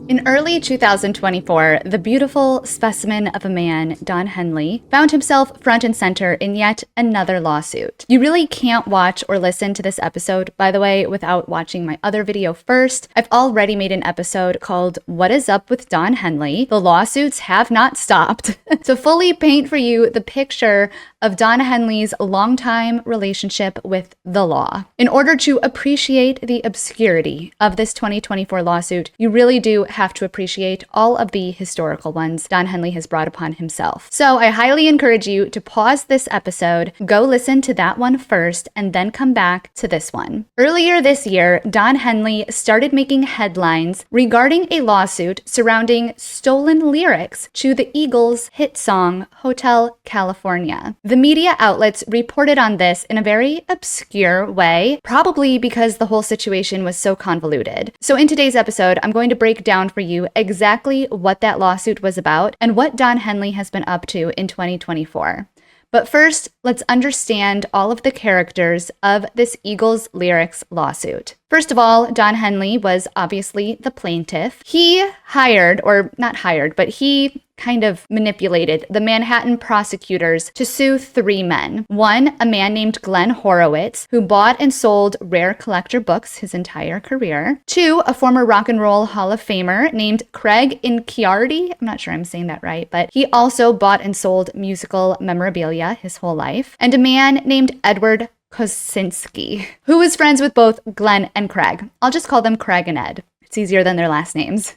In early 2024, the beautiful specimen of a man, Don Henley, found himself front and center in yet another lawsuit. You really can't watch or listen to this episode, by the way, without watching my other video first. I've already made an episode called What is Up with Don Henley? The lawsuits have not stopped. To fully paint for you the picture of Don Henley's longtime relationship with the law. In order to appreciate the obscurity of this 2024 lawsuit, you really do have to appreciate all of the historical ones Don Henley has brought upon himself. So I highly encourage you to pause this episode, go listen to that one first, and then come back to this one. Earlier this year, Don Henley started making headlines regarding a lawsuit surrounding stolen lyrics to the Eagles' hit song, Hotel California. The media outlets reported on this in a very obscure way, probably because the whole situation was so convoluted. So in today's episode, I'm going to break down for you exactly what that lawsuit was about and what Don Henley has been up to in 2024. But first, let's understand all of the characters of this Eagles lyrics lawsuit. First of all, Don Henley was obviously the plaintiff. He hired, or not hired, but he kind of manipulated the Manhattan prosecutors to sue three men. One, a man named Glenn Horowitz, who bought and sold rare collector books his entire career. Two, a former rock and roll Hall of Famer named Craig Incciardi. I'm not sure I'm saying that right, but he also bought and sold musical memorabilia his whole life. And a man named Edward Kosinski, who was friends with both Glenn and Craig. I'll just call them Craig and Ed. It's easier than their last names.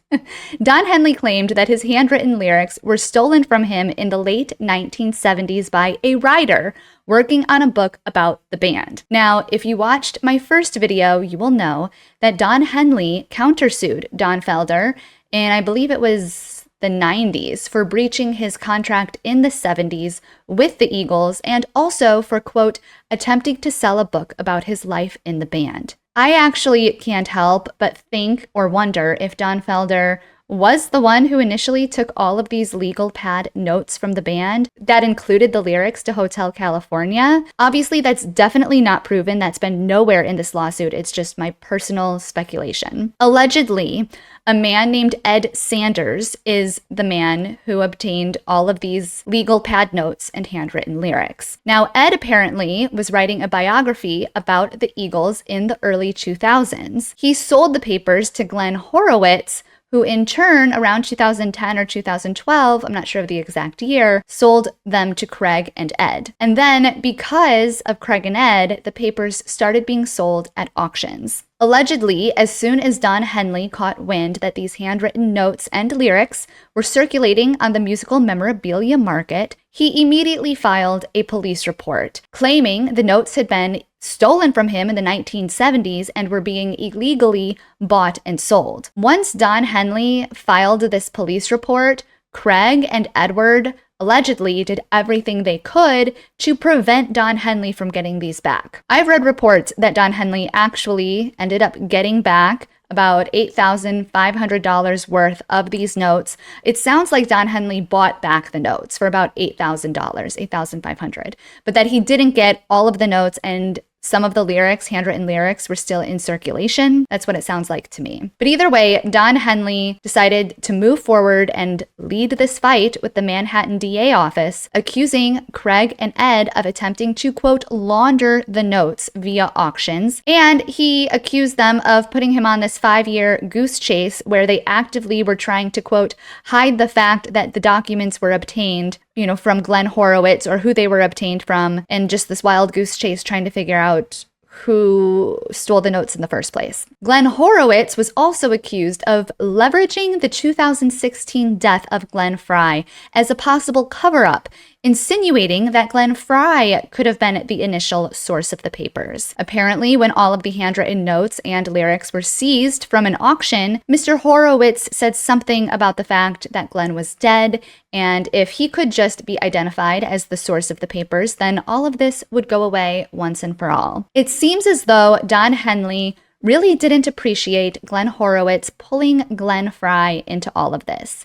Don Henley claimed that his handwritten lyrics were stolen from him in the late 1970s by a writer working on a book about the band. Now, if you watched my first video, you will know that Don Henley countersued Don Felder, and I believe it was the 90s, for breaching his contract in the 70s with the Eagles, and also for, quote, attempting to sell a book about his life in the band. I actually can't help but think or wonder if Don Felder was the one who initially took all of these legal pad notes from the band that included the lyrics to Hotel California. Obviously, that's definitely not proven. That's been nowhere in this lawsuit. It's just my personal speculation. Allegedly, a man named Ed Sanders is the man who obtained all of these legal pad notes and handwritten lyrics. Now, Ed apparently was writing a biography about the Eagles in the early 2000s. He sold the papers to Glenn Horowitz, who in turn, around 2010 or 2012, I'm not sure of the exact year, sold them to Craig and Ed. And then, because of Craig and Ed, the papers started being sold at auctions. Allegedly, as soon as Don Henley caught wind that these handwritten notes and lyrics were circulating on the musical memorabilia market, he immediately filed a police report, claiming the notes had been stolen from him in the 1970s and were being illegally bought and sold. Once Don Henley filed this police report, Craig and Edward allegedly did everything they could to prevent Don Henley from getting these back. I've read reports that Don Henley actually ended up getting back about $8,500 worth of these notes. It sounds like Don Henley bought back the notes for about $8,000, $8,500, but that he didn't get all of the notes, and some of the lyrics, handwritten lyrics, were still in circulation. That's what it sounds like to me. But either way, Don Henley decided to move forward and lead this fight with the Manhattan DA office, accusing Craig and Ed of attempting to, quote, launder the notes via auctions. And he accused them of putting him on this 5-year goose chase where they actively were trying to, quote, hide the fact that the documents were obtained, from Glenn Horowitz, or who they were obtained from, and just this wild goose chase trying to figure out who stole the notes in the first place. Glenn Horowitz was also accused of leveraging the 2016 death of Glenn Frey as a possible cover-up, insinuating that Glenn Frey could have been the initial source of the papers. Apparently, when all of the handwritten notes and lyrics were seized from an auction, Mr. Horowitz said something about the fact that Glenn was dead, and if he could just be identified as the source of the papers, then all of this would go away once and for all. It seems as though Don Henley really didn't appreciate Glenn Horowitz pulling Glenn Frey into all of this.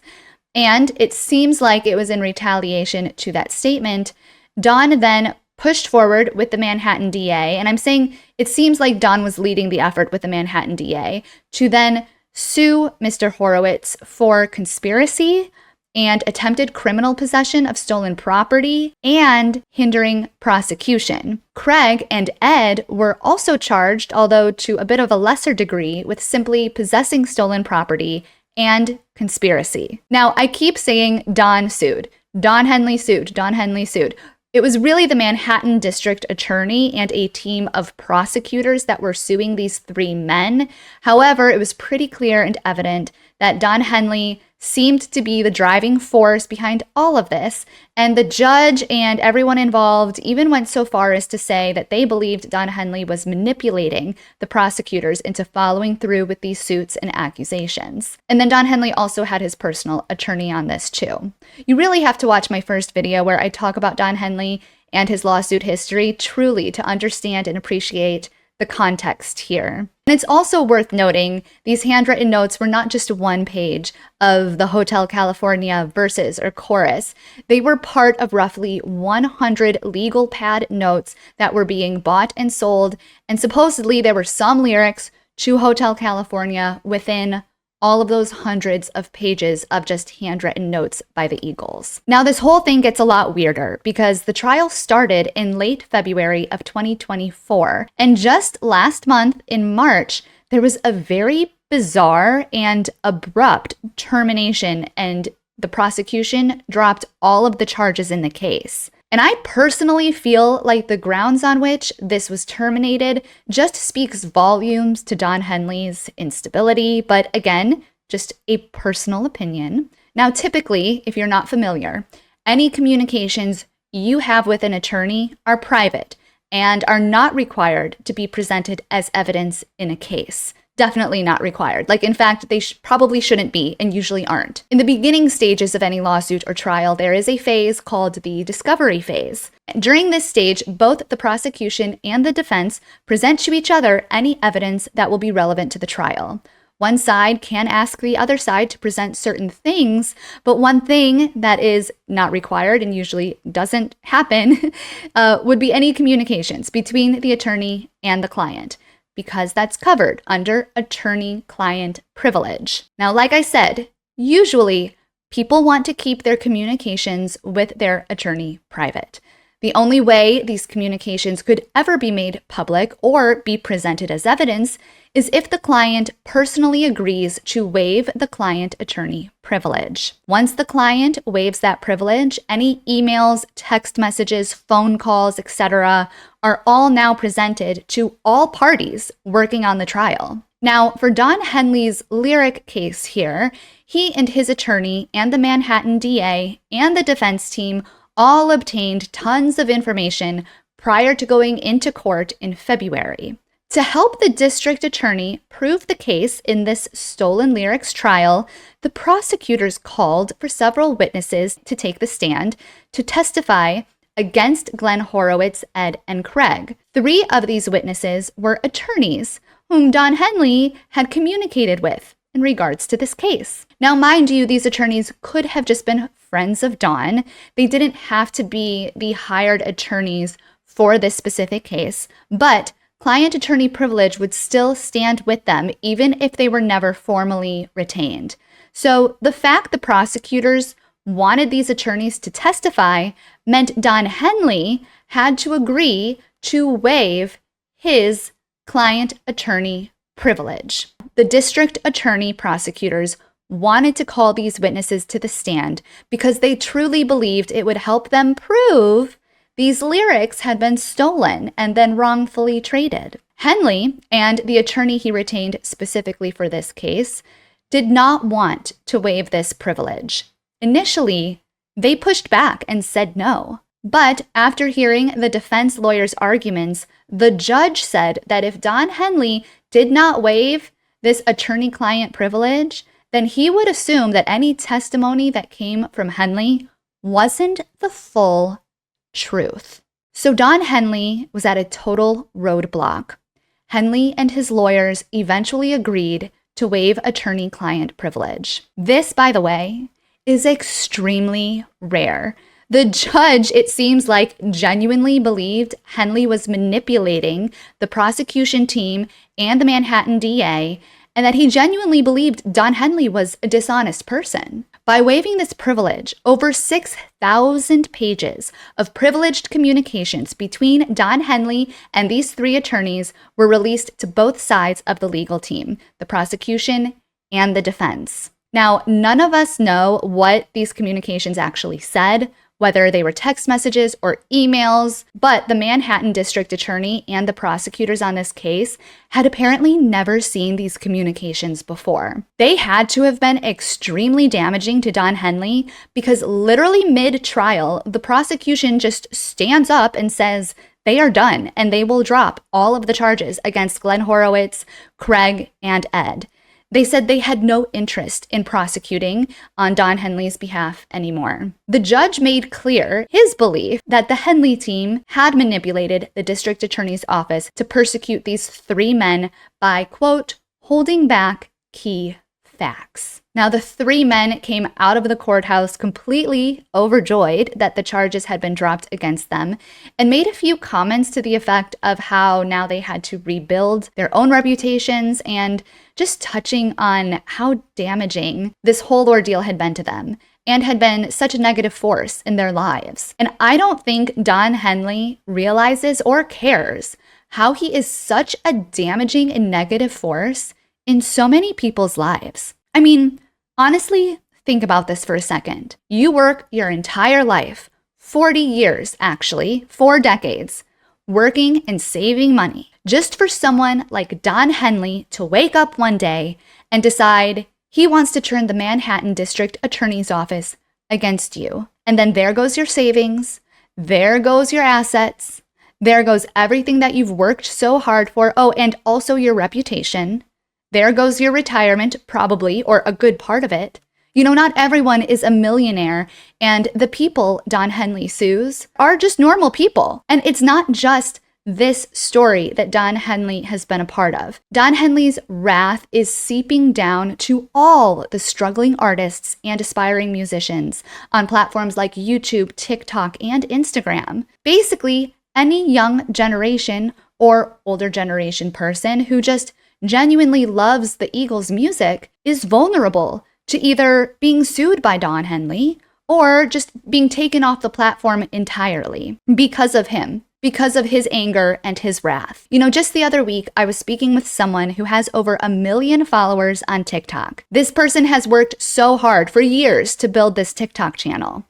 And it seems like it was in retaliation to that statement. Don then pushed forward with the Manhattan DA, and I'm saying it seems like Don was leading the effort with the Manhattan DA, to then sue Mr. Horowitz for conspiracy and attempted criminal possession of stolen property and hindering prosecution. Craig and Ed were also charged, although to a bit of a lesser degree, with simply possessing stolen property and conspiracy. Now, I keep saying Don sued. Don Henley sued. Don Henley sued. It was really the Manhattan District Attorney and a team of prosecutors that were suing these three men. However, it was pretty clear and evident that Don Henley seemed to be the driving force behind all of this, and the judge and everyone involved even went so far as to say that they believed Don Henley was manipulating the prosecutors into following through with these suits and accusations. And then Don Henley also had his personal attorney on this too. You really have to watch my first video where I talk about Don Henley and his lawsuit history truly to understand and appreciate the context here. And it's also worth noting these handwritten notes were not just one page of the Hotel California verses or chorus. They were part of roughly 100 legal pad notes that were being bought and sold, and supposedly there were some lyrics to Hotel California within all of those hundreds of pages of just handwritten notes by the Eagles. Now, this whole thing gets a lot weirder because the trial started in late February of 2024. And just last month in March, there was a very bizarre and abrupt termination, and the prosecution dropped all of the charges in the case. And I personally feel like the grounds on which this was terminated just speaks volumes to Don Henley's instability, but again, just a personal opinion. Now, typically, if you're not familiar, any communications you have with an attorney are private and are not required to be presented as evidence in a case. Definitely not required. Like, in fact, they probably shouldn't be and usually aren't. In the beginning stages of any lawsuit or trial, there is a phase called the discovery phase. During this stage, both the prosecution and the defense present to each other any evidence that will be relevant to the trial. One side can ask the other side to present certain things, but one thing that is not required and usually doesn't happen would be any communications between the attorney and the client, because that's covered under attorney-client privilege. Now, like I said, usually people want to keep their communications with their attorney private. The only way these communications could ever be made public or be presented as evidence is if the client personally agrees to waive the client-attorney privilege. Once the client waives that privilege, any emails, text messages, phone calls, etc., are all now presented to all parties working on the trial. Now, for Don Henley's lyric case here, he and his attorney and the Manhattan DA and the defense team all obtained tons of information prior to going into court in February. To help the district attorney prove the case in this stolen lyrics trial, the prosecutors called for several witnesses to take the stand to testify against Glenn Horowitz, Ed, and Craig. 3 of these witnesses were attorneys whom Don Henley had communicated with in regards to this case. Now, mind you, these attorneys could have just been friends of Don. They didn't have to be the hired attorneys for this specific case, but client-attorney privilege would still stand with them even if they were never formally retained. So the fact the prosecutors wanted these attorneys to testify meant Don Henley had to agree to waive his client-attorney privilege. The district attorney prosecutors wanted to call these witnesses to the stand because they truly believed it would help them prove these lyrics had been stolen and then wrongfully traded. Henley and the attorney he retained specifically for this case did not want to waive this privilege. Initially, they pushed back and said no. But after hearing the defense lawyer's arguments, the judge said that if Don Henley did not waive this attorney-client privilege, then he would assume that any testimony that came from Henley wasn't the full truth. So Don Henley was at a total roadblock. Henley and his lawyers eventually agreed to waive attorney-client privilege. This, by the way, is extremely rare. The judge, it seems like, genuinely believed Henley was manipulating the prosecution team and the Manhattan DA, and that he genuinely believed Don Henley was a dishonest person. By waiving this privilege, over 6,000 pages of privileged communications between Don Henley and these three attorneys were released to both sides of the legal team, the prosecution and the defense. Now, none of us know what these communications actually said, whether they were text messages or emails, but the Manhattan District Attorney and the prosecutors on this case had apparently never seen these communications before. They had to have been extremely damaging to Don Henley because literally mid-trial, the prosecution just stands up and says they are done and they will drop all of the charges against Glenn Horowitz, Craig, and Ed. They said they had no interest in prosecuting on Don Henley's behalf anymore. The judge made clear his belief that the Henley team had manipulated the district attorney's office to persecute these three men by, quote, holding back key facts. Now, the three men came out of the courthouse completely overjoyed that the charges had been dropped against them and made a few comments to the effect of how now they had to rebuild their own reputations and just touching on how damaging this whole ordeal had been to them and had been such a negative force in their lives. And I don't think Don Henley realizes or cares how he is such a damaging and negative force in so many people's lives. I mean, honestly, think about this for a second. You work your entire life, 40 years actually, 4 decades, working and saving money just for someone like Don Henley to wake up one day and decide he wants to turn the Manhattan District Attorney's Office against you. And then there goes your savings, there goes your assets, there goes everything that you've worked so hard for, oh, and also your reputation. There goes your retirement, probably, or a good part of it. You know, not everyone is a millionaire, and the people Don Henley sues are just normal people. And it's not just this story that Don Henley has been a part of. Don Henley's wrath is seeping down to all the struggling artists and aspiring musicians on platforms like YouTube, TikTok, and Instagram. Basically, any young generation or older generation person who just genuinely loves the Eagles' music is vulnerable to either being sued by Don Henley or just being taken off the platform entirely because of him, because of his anger and his wrath. You know, just the other week, I was speaking with someone who has over 1 million followers on TikTok. This person has worked so hard for years to build this TikTok channel.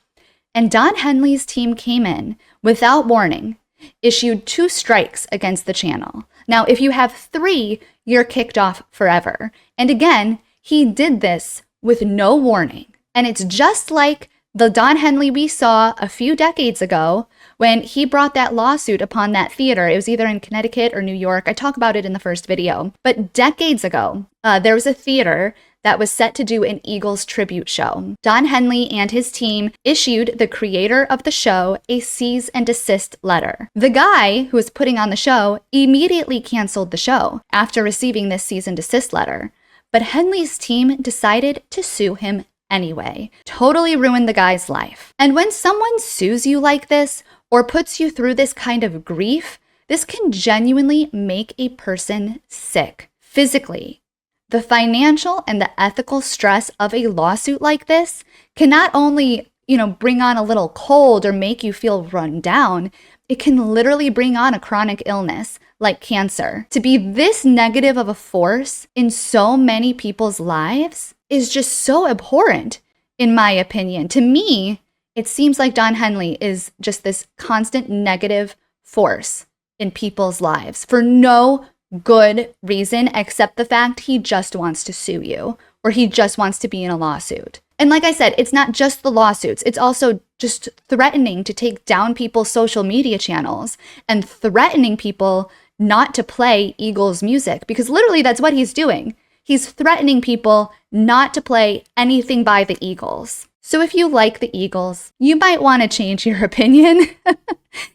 And Don Henley's team came in without warning, issued 2 strikes against the channel. Now, if you have 3, you're kicked off forever. And again, he did this with no warning. And it's just like the Don Henley we saw a few decades ago when he brought that lawsuit upon that theater. It was either in Connecticut or New York. I talk about it in the first video. But decades ago, there was a theater that was set to do an Eagles tribute show. Don Henley and his team issued the creator of the show a cease and desist letter. The guy who was putting on the show immediately canceled the show after receiving this cease and desist letter. But Henley's team decided to sue him anyway. Totally ruined the guy's life. And when someone sues you like this or puts you through this kind of grief, this can genuinely make a person sick physically. The financial and the ethical stress of a lawsuit like this can not only, bring on a little cold or make you feel run down, it can literally bring on a chronic illness like cancer. To be this negative of a force in so many people's lives is just so abhorrent, in my opinion. To me, it seems like Don Henley is just this constant negative force in people's lives for no good reason except the fact he just wants to sue you or he just wants to be in a lawsuit. And like I said, it's not just the lawsuits. It's also just threatening to take down people's social media channels and threatening people not to play Eagles music, because literally that's what he's doing. He's threatening people not to play anything by the Eagles. So if you like the Eagles, you might want to change your opinion.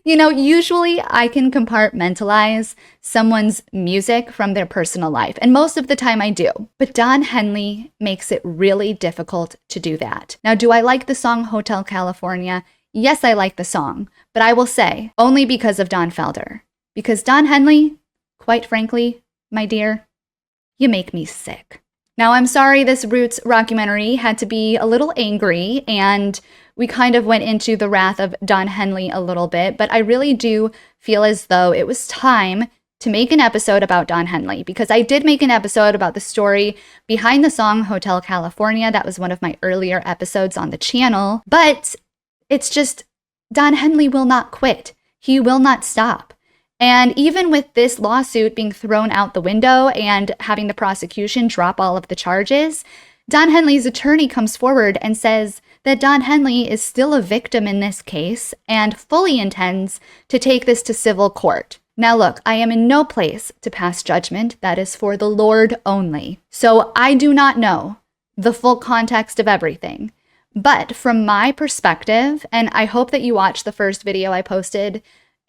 Usually I can compartmentalize someone's music from their personal life, and most of the time I do. But Don Henley makes it really difficult to do that. Now, do I like the song Hotel California? Yes, I like the song, but I will say only because of Don Felder. Because Don Henley, quite frankly, my dear, You make me sick. Now, I'm sorry this Roots documentary had to be a little angry, and we kind of went into the wrath of Don Henley a little bit, but I really do feel as though it was time to make an episode about Don Henley, because I did make an episode about the story behind the song Hotel California. That was one of my earlier episodes on the channel, but it's just Don Henley will not quit. He will not stop. And even with this lawsuit being thrown out the window and having the prosecution drop all of the charges, Don Henley's attorney comes forward and says that Don Henley is still a victim in this case and fully intends to take this to civil court. Now look, I am in no place to pass judgment. That is for the Lord only. So I do not know the full context of everything. But from my perspective, and I hope that you watched the first video I posted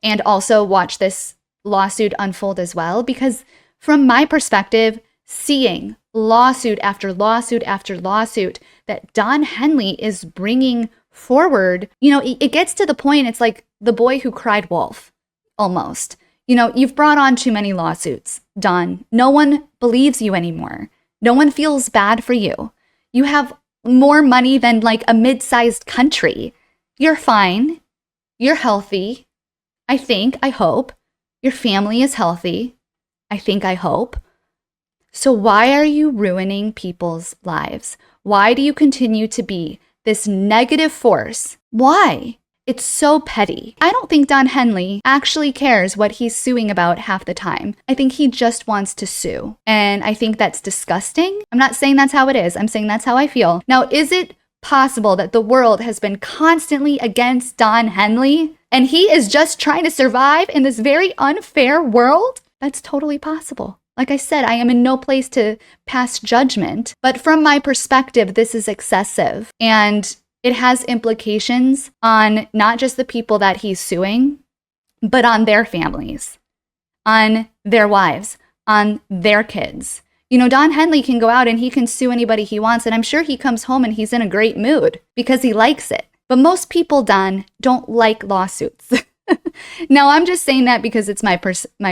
and also watch this lawsuit unfold as well, because from my perspective, seeing lawsuit after lawsuit after lawsuit that Don Henley is bringing forward, it gets to the point, it's like the boy who cried wolf, almost. You've brought on too many lawsuits, Don. No one believes you anymore. No one feels bad for you. You have more money than like a mid-sized country. You're fine. You're healthy. I hope. Your family is healthy. I hope. So why are you ruining people's lives? Why do you continue to be this negative force? Why? It's so petty. I don't think Don Henley actually cares what he's suing about half the time. I think he just wants to sue. And I think that's disgusting. I'm not saying that's how it is. I'm saying that's how I feel. Now, is it possible that the world has been constantly against Don Henley and he is just trying to survive in this very unfair world? That's totally possible. Like I said, I am in no place to pass judgment, but from my perspective, this is excessive, and it has implications on not just the people that he's suing, but on their families, on their wives, on their kids. Don Henley can go out and he can sue anybody he wants, and I'm sure he comes home and he's in a great mood because he likes it. But most people, Don, don't like lawsuits. Now, I'm just saying that because it's my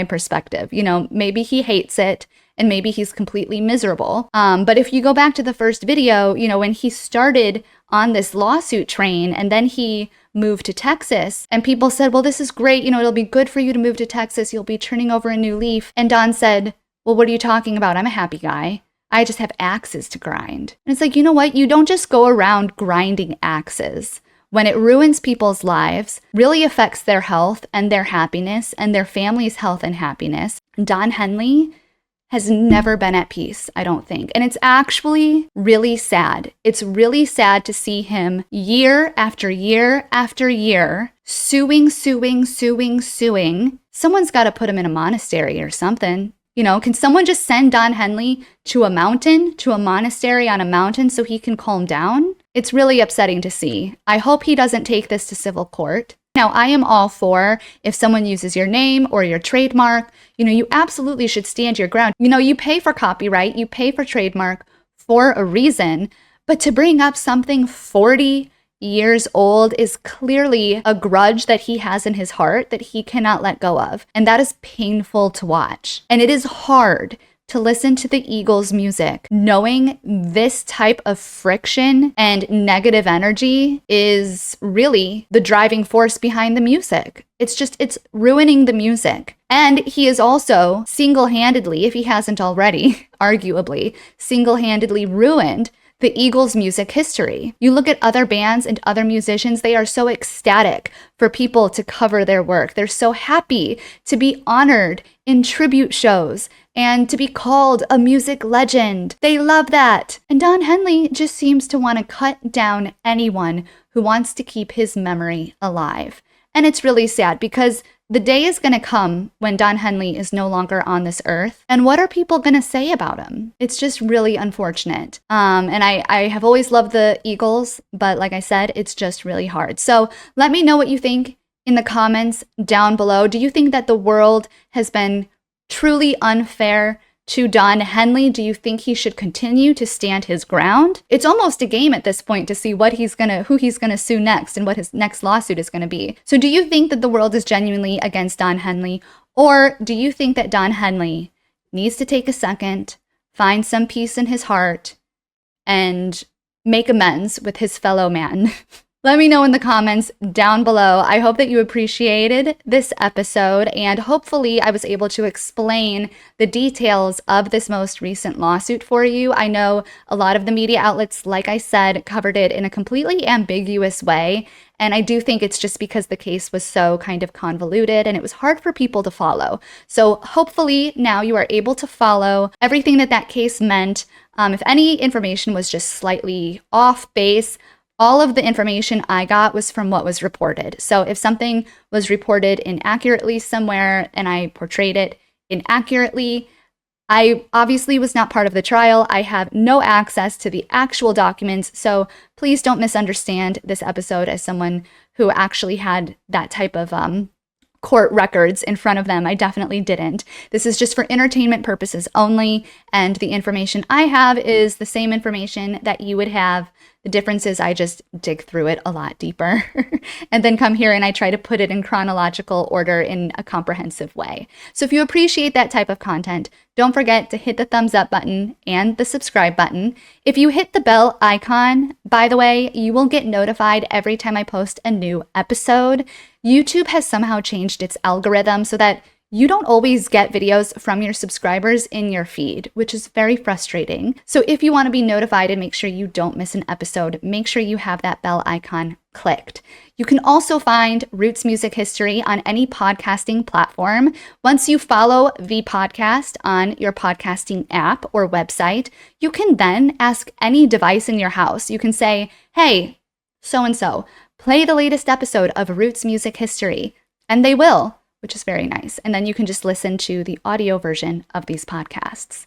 perspective. Maybe he hates it and maybe he's completely miserable. But if you go back to the first video, when he started on this lawsuit train and then he moved to Texas and people said, well, this is great. It'll be good for you to move to Texas. You'll be turning over a new leaf. And Don said, well, what are you talking about? I'm a happy guy. I just have axes to grind. And it's like, you know what? You don't just go around grinding axes. When it ruins people's lives, really affects their health and their happiness and their family's health and happiness, Don Henley has never been at peace, I don't think. And it's actually really sad. It's really sad to see him year after year after year suing. Someone's got to put him in a monastery or something. Can someone just send Don Henley to a monastery on a mountain so he can calm down? It's really upsetting to see. I hope he doesn't take this to civil court. Now, I am all for if someone uses your name or your trademark, you absolutely should stand your ground. You pay for copyright, you pay for trademark for a reason, but to bring up something 40 years old is clearly a grudge that he has in his heart that he cannot let go of. And that is painful to watch. And it is hard to listen to the Eagles' music, knowing this type of friction and negative energy is really the driving force behind the music. It's ruining the music. And he is also single-handedly, if he hasn't already, arguably, single-handedly ruined the Eagles' music history. You look at other bands and other musicians, they are so ecstatic for people to cover their work. They're so happy to be honored in tribute shows and to be called a music legend. They love that. And Don Henley just seems to want to cut down anyone who wants to keep his memory alive. And it's really sad because the day is going to come when Don Henley is no longer on this earth. And what are people going to say about him? It's just really unfortunate. And I have always loved the Eagles, but like I said, it's just really hard. So let me know what you think in the comments down below. Do you think that the world has been truly unfair to Don Henley? Do you think he should continue to stand his ground? It's almost a game at this point to see who he's gonna sue next and what his next lawsuit is gonna be. So do you think that the world is genuinely against Don Henley, or do you think that Don Henley needs to take a second, find some peace in his heart and make amends with his fellow man. Let me know in the comments down below. I hope that you appreciated this episode, and hopefully I was able to explain the details of this most recent lawsuit for you. I know a lot of the media outlets, like I said, covered it in a completely ambiguous way, and I do think it's just because the case was so kind of convoluted and it was hard for people to follow. So hopefully now you are able to follow everything that case meant. If any information was just slightly off base, all of the information I got was from what was reported. So if something was reported inaccurately somewhere and I portrayed it inaccurately, I obviously was not part of the trial. I have no access to the actual documents. So please don't misunderstand this episode as someone who actually had that type of court records in front of them. I definitely didn't. This is just for entertainment purposes only, and the information I have is the same information that you would have. The difference is I just dig through it a lot deeper and then come here and I try to put it in chronological order in a comprehensive way. So if you appreciate that type of content, don't forget to hit the thumbs up button and the subscribe button. If you hit the bell icon, by the way, you will get notified every time I post a new episode. YouTube has somehow changed its algorithm so that you don't always get videos from your subscribers in your feed, which is very frustrating. So if you want to be notified and make sure you don't miss an episode, make sure you have that bell icon clicked. You can also find Roots Music History on any podcasting platform. Once you follow the podcast on your podcasting app or website, you can then ask any device in your house. You can say, hey, so-and-so, play the latest episode of Roots Music History, and they will, which is very nice. And then you can just listen to the audio version of these podcasts.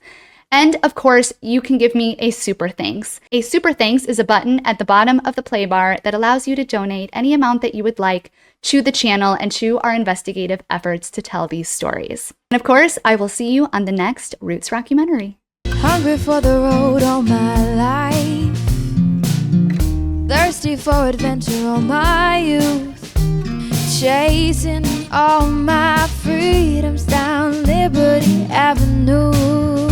And of course, you can give me a super thanks. A super thanks is a button at the bottom of the play bar that allows you to donate any amount that you would like to the channel and to our investigative efforts to tell these stories. And of course, I will see you on the next Roots Rockumentary. Hungry for the road all my life, thirsty for adventure all my youth, chasing all my freedoms down Liberty Avenue.